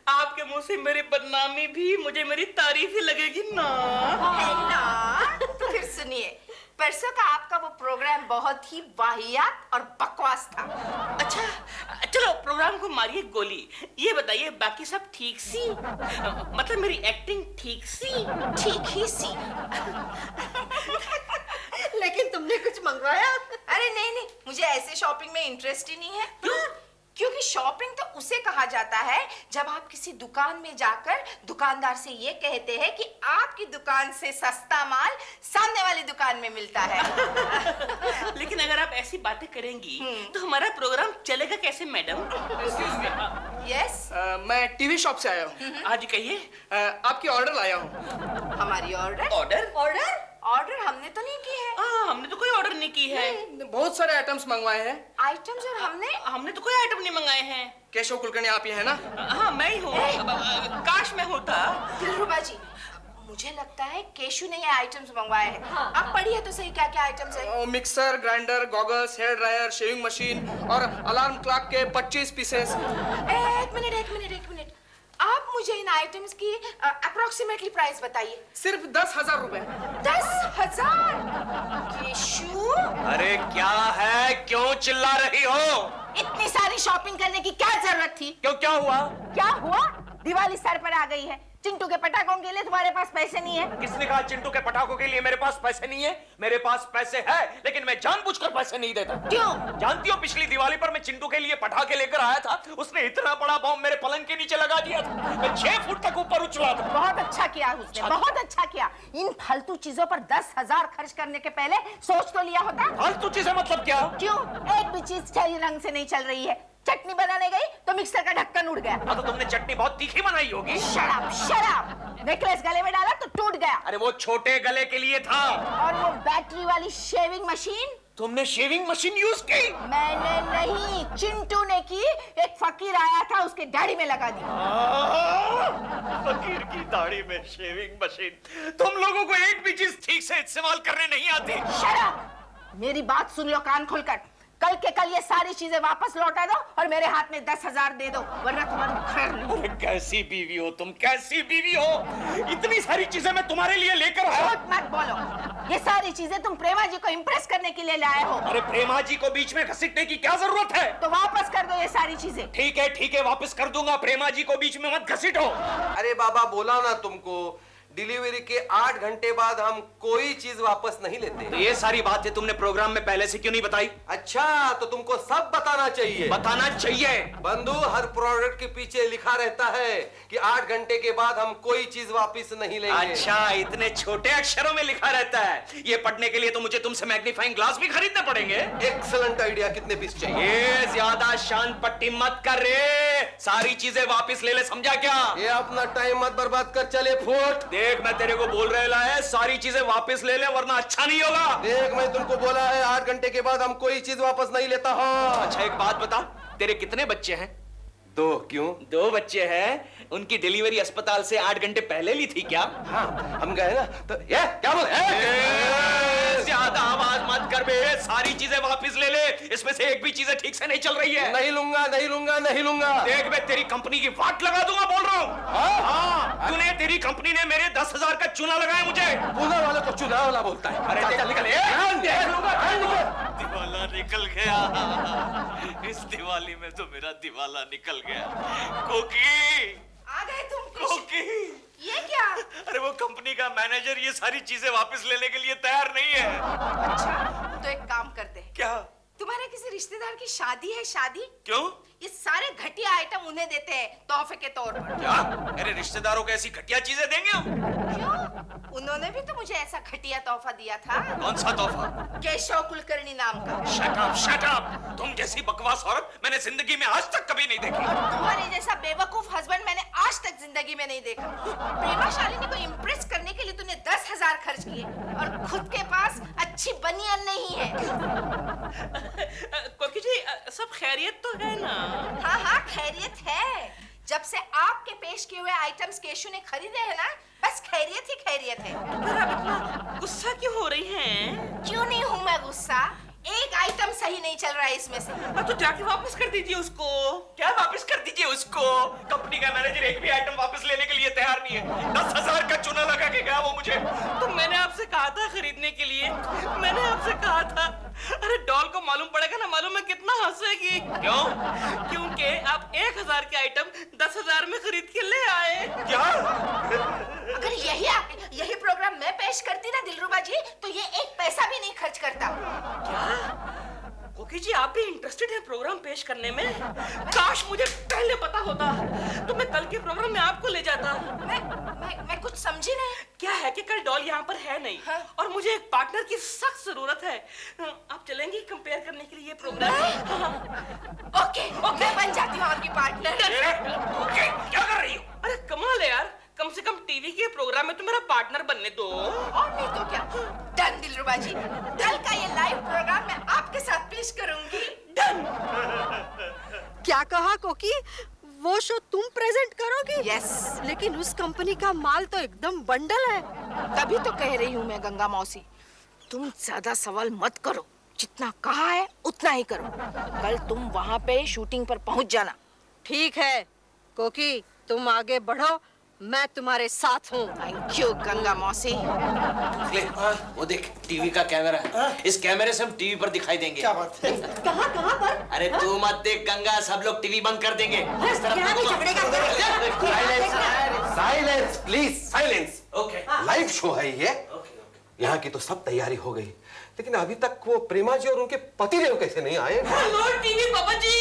आपके मुंह से मेरी बदनामी भी मुझे मेरी तारीफ ही लगेगी ना। है ना? तो फिर सुनिए, परसों का आपका वो प्रोग्राम बहुत ही वाहियात और बकवास था। अच्छा चलो प्रोग्राम को मारिए गोली। ये बताइए बाकी सब ठीक सी? मतलब मेरी एक्टिंग ठीक सी? ठीक ही सी। लेकिन तुमने कुछ मंगवाया? अरे नहीं, मुझे ऐसे शॉपिंग में इंटरेस्ट ही नहीं है। क्योंकि शॉपिंग तो उसे कहा जाता है जब आप किसी दुकान में जाकर दुकानदार से ये कहते हैं कि आपकी दुकान से सस्ता माल सामने वाली दुकान में मिलता है। लेकिन अगर आप ऐसी बातें करेंगी तो हमारा प्रोग्राम चलेगा कैसे मैडम? यस मैं टीवी शॉप से आया हूँ। हाँ जी कहिए। आपकी ऑर्डर लाया हूँ। हमारी ऑर्डर? ऑर्डर? ऑर्डर हमने तो नहीं की है। हमने तो कोई ऑर्डर नहीं की है। बहुत सारे आइटम्स मंगवाए हैं। आइटम्स? और हमने तो कोई आइटम नहीं मंगाए हैं। केशव कुलकर्णी आप ही है ना? हाँ मैं ही हूँ। काश मैं होता। दिलरुबा जी, मुझे लगता है केशु ने ये आइटम्स मंगवाए हैं। आप पढ़िए तो सही क्या क्या आइटम्स है। Mixer, grinder, goggles, hair dryer, shaving machine और अलार्म क्लॉक के 25 पीसेस। एक मिनट, आप मुझे इन आइटम्स की अप्रोक्सीमेटली प्राइस बताइए। सिर्फ 10,000 रुपए। 10,000? केशु, अरे क्या है, क्यों चिल्ला रही हो? इतनी सारी शॉपिंग करने की क्या जरूरत थी? क्यों, क्या हुआ? क्या हुआ? दिवाली सर पर आ गई है। चिंटू के पटाखों के लिए तुम्हारे पास पैसे नहीं है। किसने कहा चिंटू के पटाखों के लिए मेरे पास पैसे नहीं है? मेरे पास पैसे है, लेकिन मैं जानबूझकर पैसे नहीं देता। क्यों? जानती हो, पिछली दिवाली पर मैं चिंटू के लिए पटाखे लेकर आया था, उसने इतना बड़ा बॉम्ब मेरे पलंग के नीचे लगा दिया था। मैं 6 फुट तक ऊपर उछला था। बहुत अच्छा किया उसने, बहुत अच्छा किया। इन फालतू चीजों पर 10,000 खर्च करने के पहले सोच तो लिया होता। फालतू चीजें मतलब क्या? क्यों? एक भी चीज सही रंग से नहीं चल रही है। चटनी बनाने गई तो मिक्सर का ढक्कन उड़ गया। तो तुमने चटनी बहुत तीखी बनाई होगी। शराब। नेकलेस गले में डाला तो टूट गया। अरे वो छोटे गले के लिए था। और वो बैटरी वाली शेविंग मशीन? तुमने शेविंग मशीन यूज की? मैंने नहीं, चिंटू ने की। एक फकीर आया था, उसके दाढ़ी में लगा दी। फकीर की दाढ़ी में शेविंग मशीन? तुम लोगों को एक भी चीज ठीक से इस्तेमाल करने नहीं आती। शराब। मेरी बात सुन लो कान खोलकर। कल के कल ये सारी चीजें वापस लौटा दो और मेरे हाथ में 10,000 दे दो, वरना तुम्हारी खैर नहीं। अरे कैसी बीवी हो तुम, कैसी बीवी हो? इतनी सारी चीजें मैं तुम्हारे लिए लेकर आया। झूठ मत बोलो। ये सारी चीजें तुम प्रेमा जी को इम्प्रेस करने के लिए लाए हो। अरे प्रेमा जी को बीच में घसीटने की क्या जरूरत है? तो वापस कर दो ये सारी चीजें। ठीक है, वापस कर दूंगा। प्रेमा जी को बीच में मत घसीटो। अरे बाबा, बोला ना तुमको, डिलीवरी के 8 घंटे बाद हम कोई चीज वापस नहीं लेते। तो ये सारी बातें तुमने प्रोग्राम में पहले से क्यों नहीं बताई? अच्छा, तो तुमको सब बताना चाहिए। बताना चाहिए। बंधु, हर प्रोडक्ट के पीछे लिखा रहता है कि 8 घंटे के बाद हम कोई चीज वापस नहीं लेंगे। अच्छा, इतने छोटे अक्षरों में लिखा रहता है। ये पढ़ने के लिए तो मुझे तुमसे मैग्नीफाइंग ग्लास भी खरीदने पड़ेंगे। Excellent idea. कितने पीस चाहिए? ये ज्यादा शान पट्टी मत कर रे, सारी चीजें वापस ले ले, समझा क्या? ये अपना टाइम मत बर्बाद कर, चले फुट। देख, मैं तेरे को बोल रहा है, सारी चीजें वापस ले ले, वरना अच्छा नहीं होगा। देख, मैं तुमको बोला है 8 घंटे के बाद हम कोई चीज वापस नहीं लेता। हाँ। अच्छा, एक बात बता, तेरे कितने बच्चे हैं? 2। क्यों? 2 बच्चे हैं। उनकी डिलीवरी अस्पताल से 8 घंटे पहले ली थी क्या? हाँ, हम गए ना तो। ये क्या बोल? ज्यादा आवाज मत कर बे, सारी चीजें वापस ले ले। इसमें से एक भी चीजें ठीक से नहीं चल रही है। नहीं लूंगा। देख, मैं तेरी कंपनी की वाट लगा दूंगा, बोल रहा हूँ। हाँ, तूने, तेरी कंपनी ने मेरे 10,000 का चूना लगाया मुझे। चूना वाला को चूना वाला बोलता है। अरे चल निकल। दिवाला निकल गया। इस दिवाली में तो मेरा दिवाला निकल गया। कोकी, आ गए तुम? कोकी, ये क्या? अरे वो कंपनी का मैनेजर ये सारी चीजें वापस लेने के लिए तैयार नहीं है। अच्छा, तो एक काम करते हैं। क्या? तुम्हारे किसी रिश्तेदार की शादी है? शादी? क्यों? ये सारे घटिया आइटम उन्हें देते हैं तोहफे के तौर पर। क्या? मेरे रिश्तेदारों को ऐसी घटिया चीजें देंगे हम? क्यों? उन्होंने भी तो मुझे ऐसा घटिया तोहफा दिया था। कौन सा तोहफा? केशव कुलकर्णी नाम का। Shut up. तुम जैसी बकवास औरत मैंने जिंदगी में आज तक कभी नहीं देखी। तुम्हारे जैसा बेवकूफ हस्बैंड मैंने आज तक जिंदगी में नहीं देखा। प्रेमा शालिनी को इम्प्रेस करने के लिए तूने 10,000 खर्च किए और खुद के पास अच्छी बनियान नहीं है। कोकी जी, सब खैरियत तो है ना? हाँ, खैरियत है। जब से आपके पेश किए हुए आइटम्स केशु ने खरीदे हैं ना, बस खैरियत ही खैरियत है। पर आप इतना गुस्सा क्यों हो रही हैं? क्यों नहीं हूँ मैं गुस्सा? एक आइटम सही नहीं चल रहा है इसमें से। तो जाके वापस कर दीजिए उसको। क्या वापस कर दीजिए उसको? कंपनी का मैनेजर एक भी आइटम वापस लेने के लिए तैयार नहीं है। 10,000 का चूना लगा के गया वो मुझे। तो मैंने आपसे कहा था खरीदने के लिए, मैंने आपसे कहा था। अरे डॉल को मालूम पड़ेगा ना, मालूम है कितना हंसेगी। क्यों? क्योंकि आप 1,000 के आइटम 10,000 में खरीद के ले आए। क्या? अगर यही प्रोग्राम मैं पेश करती ना दिलरुबा जी, तो ये एक पैसा भी नहीं खर्च करता। क्या? कोकी जी, आप भी इंटरेस्टेड हैं प्रोग्राम पेश करने में? काश मुझे पहले पता होता तो मैं कल के प्रोग्राम में आपको ले जाता। मैं कुछ समझी नहीं। क्या है? है कि कल डॉल यहाँ पर है नहीं और मुझे एक पार्टनर की सख्त जरूरत है। आप चलेंगी कंपेयर करने के लिए ये प्रोग्राम? ओके, मैं बन जाती हूँ आपकी पार्टनर। ओके, क्या कर रही हो? अरे कमाल है यार, कम से कम टीवी के प्रोग्राम में तो मेरा पार्टनर बनने दो। और नहीं तो क्या। डन दिलरुबा जी, कल का ये लाइव प्रोग्राम मैं आपके साथ पेश करूंगी। डन। क्या कहा कोकी? वो शो तुम प्रेजेंट करोगी? यस। लेकिन उस कंपनी का माल तो एकदम बंडल है। तभी तो कह रही हूँ मैं गंगा मौसी, तुम ज्यादा सवाल मत करो, जितना कहा है उतना ही करो। कल तुम वहाँ पे शूटिंग पर पहुँच जाना। ठीक है कोकी, तुम आगे बढ़ो, मैं तुम्हारे साथ हूँ। थैंक यू गंगा मौसी। ले, वो देख टीवी का कैमरा, इस कैमरे से हम टीवी पर दिखाई देंगे। क्या बात है? कहाँ पर? अरे तू मत देख गंगा, सब लोग टीवी बंद कर देंगे। इस तरफ silence please, silence. Okay, live show है ये। यहाँ की तो सब तैयारी हो गई, लेकिन अभी तक वो प्रेमा जी और उनके पतिदेव कैसे नहीं आए? हेलो टीवी पापा जी।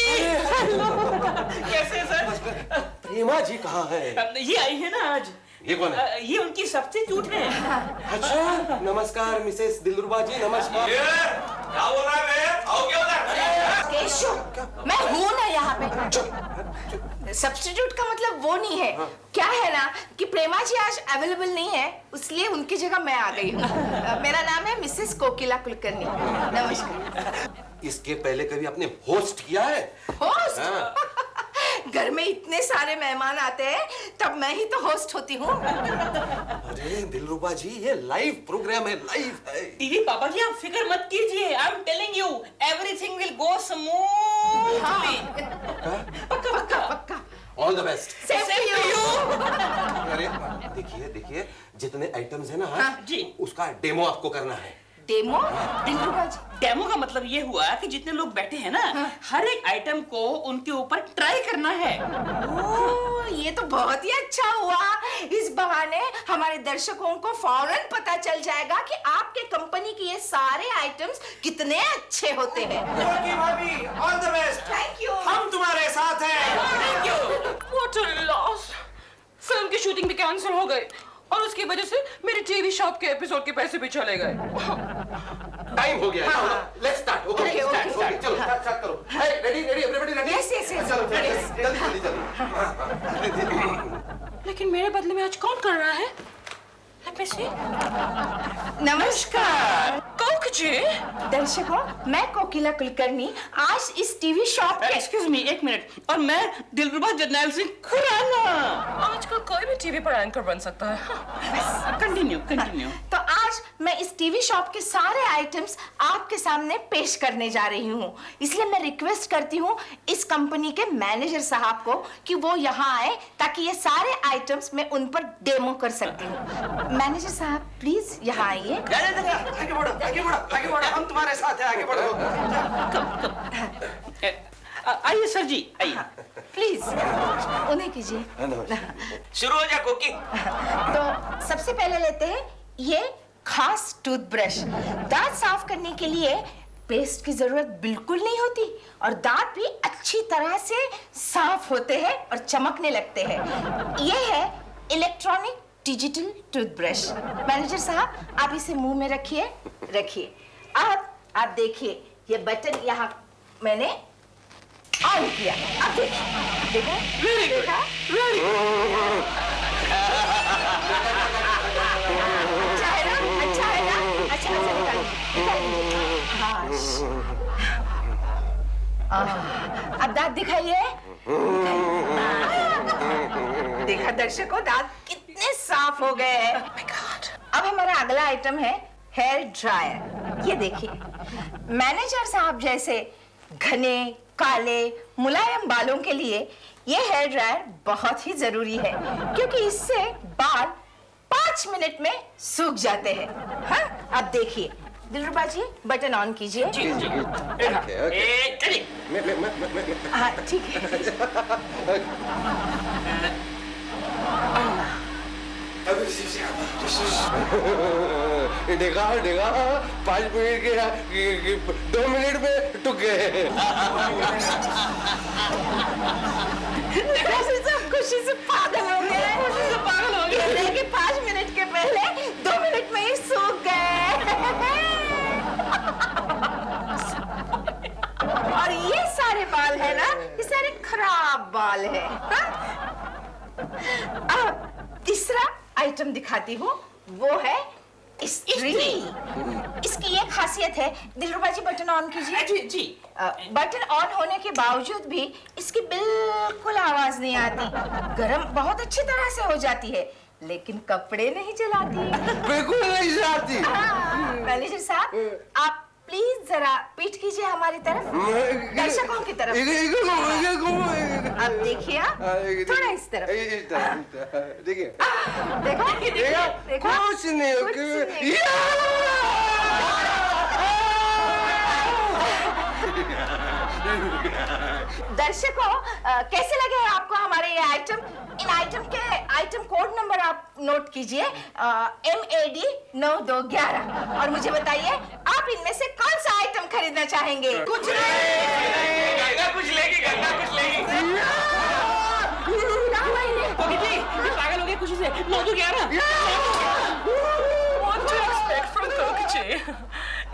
कैसे सर? प्रेमा जी कहाँ है? ये आई है ना आज। ये कौन है? ये उनकी सब्स्टिट्यूट है। अच्छा, नमस्कार मिसेस दिलरुबा जी, नमस्कार। क्या बोल रहा है? आओ क्या केशव, मैं हूँ ना यहाँ पे। सब्स्टिट्यूट का मतलब वो नहीं है। क्या है ना कि प्रेमा जी आज अवेलेबल नहीं है, इसलिए उनकी जगह मैं आ गई हूँ। मेरा नाम है मिसेस कोकिला कुलकर्णी। नमस्कार। इसके पहले कभी आपने होस्ट किया है? होस्ट? घर में इतने सारे मेहमान आते हैं, तब मैं ही तो होस्ट होती हूँ। अरे दिलरुबा जी, ये लाइव प्रोग्राम है, लाइव है। टीवी पापा जी आप फिक्र मत कीजिए, I am telling you everything will go smoothly. पक्का पक्का पक्का। All the best. Same to you. अरे देखिए जितने आइटम्स है ना जी, उसका डेमो आपको करना है। डेमो? डेमो का मतलब ये हुआ कि जितने लोग बैठे हैं ना, हर एक आइटम को उनके ऊपर ट्राई करना है। ओह, ये तो बहुत ही अच्छा हुआ। इस बहाने हमारे दर्शकों को फौरन पता चल जाएगा कि आपके कंपनी के ये सारे आइटम्स कितने अच्छे होते हैं। भाभी, all the best. Thank you. हम तुम्हारे साथ हैं। Thank you. What a loss! Film की शूटिंग भी कैंसिल हो गई और उसकी वजह से मेरे टीवी शॉप के एपिसोड के पैसे भी चले गए। टाइम हो गया है। Let's start. ओके, चलो स्टार्ट करो। Ready everybody ready? Yes yes yes. चलो जल्दी। लेकिन मेरे बदले में आज कौन कर रहा है? Let me see. नमस्कार कोक जी। दर्शकों, मैं कोकिला कुलकर्णी आज इस टीवी शॉप के। एक्सक्यूज मी, एक मिनट। और मैं दिलरुबा जरनैल सिंह खुराना। आजकल कोई भी टीवी पर एंकर बन सकता है। कंटिन्यू। तो आज मैं इस टीवी शॉप के सारे आइटम्स आपके सामने पेश करने जा रही हूँ, इसलिए मैं रिक्वेस्ट करती हूँ इस कंपनी के मैनेजर साहब को कि वो यहाँ आए ताकि ये सारे आइटम्स मैं उन पर डेमो कर सकती हूँ। मैनेजर साहब प्लीज यहाँ आइए। आगे बढ़ो, हम तुम्हारे साथ हैं, आगे बढ़ो। आइए सर जी, आइए। प्लीज उन्हें कीजिए। शुरू हो जा कोकी। तो सबसे पहले लेते हैं ये खास टूथब्रश। दांत साफ करने के लिए पेस्ट की जरूरत बिल्कुल नहीं होती और दांत भी अच्छी तरह से साफ होते हैं और चमकने लगते हैं। ये है इलेक्ट्रॉनिक डिजिटल टूथब्रश। मैनेजर साहब, आप इसे मुंह में रखिए। अब आप देखिए, ये बटन यहाँ मैंने ऑन किया। अब देखा? अच्छा है ना? अच्छा अब दांत दिखाइए। देखा दर्शकों, दांत कितने साफ हो गए हैं। अब हमारा अगला आइटम है हेयर ड्रायर। ये देखिए, मैनेजर साहब जैसे घने काले मुलायम बालों के लिए ये हेयर ड्रायर बहुत ही जरूरी है, क्योंकि इससे बाल 5 मिनट में सूख जाते हैं। हाँ, अब देखिए दिलरुबा जी, बटन ऑन कीजिए। हाँ ठीक है। देखा 5 मिनट के 2 मिनट में टूट गए। खुशी से पागल हो गए। 5 मिनट के पहले क्या बाल है। अब तीसरा आइटम दिखाती हूँ, वो है स्त्री। इसकी ये खासियत है, दिलरुबा जी बटन ऑन कीजिए। जी जी। बटन ऑन होने के बावजूद भी इसकी बिल्कुल आवाज नहीं आती। गरम बहुत अच्छी तरह से हो जाती है, लेकिन कपड़े नहीं जलाती। बिल्कुल नहीं जलाती। मैनेजर साहब, आप प्लीज जरा पीठ कीजिए हमारी तरफ, दर्शकों की तरफ। अब देखिए, थोड़ा इस तरफ। देखिए, देखो कुछ नहीं। दर्शकों, कैसे लगे आपको हमारे ये आइटम? इन आइटम के आइटम कोड नंबर आप नोट कीजिए, MAD 9211, और मुझे बताइए आप इनमें से कौन सा आइटम खरीदना चाहेंगे? कुछ नहीं। गंगा कुछ लेगी, गंगा कुछ लेगी। पागल हो गए खुशी से। 9211। What to expect from कोकी?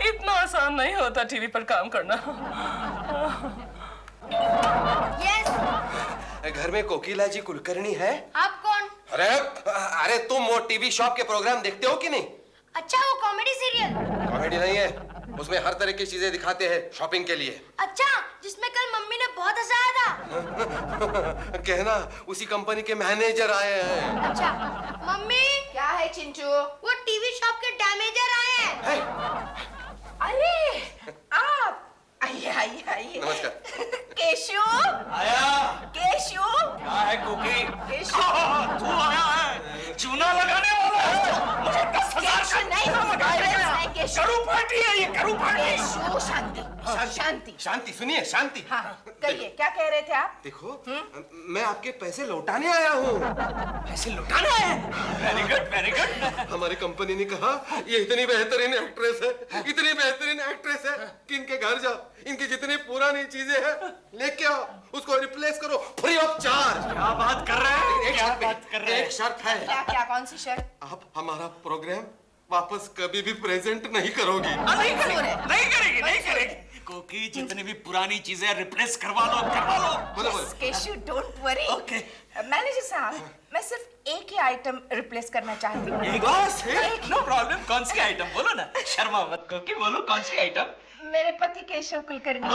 इतना आसान नहीं होता टीवी पर काम करना। घर में कोकिला जी कुलकर्णी है? आप कौन? अरे तुम वो टीवी शॉप के प्रोग्राम देखते हो कि नहीं? अच्छा, वो कॉमेडी सीरियल। कॉमेडी नहीं है, उसमें हर तरह की चीजें दिखाते हैं शॉपिंग के लिए। अच्छा, जिसमें कल मम्मी ने बहुत हंसाया था। कहना उसी कंपनी के मैनेजर आए हैं। अच्छा मम्मी। क्या है चिंटू? वो टीवी शॉप के डैमेजर आए हैं। अरे आप आइए आइए आइए। नमस्कार। केशु आया। केशु क्या है कोकी? केशु तू आया है, चूना लगाने वाला है। मुझे 10,000 नहीं, केशु। करू पार्टी है ये, करू पार्टी। केशु, शांति शांति शांति, सुनिए शांति। हाँ, कहिए क्या कह रहे थे आप? देखो, मैं आपके पैसे लौटाने आया हूँ। पैसे लौटाना है? Very good, very good. हमारी कंपनी ने कहा ये इतनी बेहतरीन एक्ट्रेस है, इतनी बेहतरीन एक्ट्रेस है कि इनके घर जाओ, इनकी जितनी पुरानी चीजें हैं लेके आओ, उसको रिप्लेस करो फ्री ऑफ चार्ज। क्या बात कर रहे हैं? एक शर्त है। क्या क्या, कौन सी शर्त? आप हमारा प्रोग्राम वापस कभी भी प्रेजेंट नहीं करोगी। नहीं करेगी, नहीं करेगी, नहीं करेगी। कोकी, जितनी भी पुरानी चीजें रिप्लेस करवा लो, करवा लो। Keshu, don't worry. Okay. Manager साहब, मैं सिर्फ एक ही आइटम रिप्लेस करना चाहती हूँ। एक? No problem. कौन सी आइटम? बोलो ना, शर्मा मत कोकी, बोलो कौन सी आइटम? मेरे पति केशव कुलकर्णी।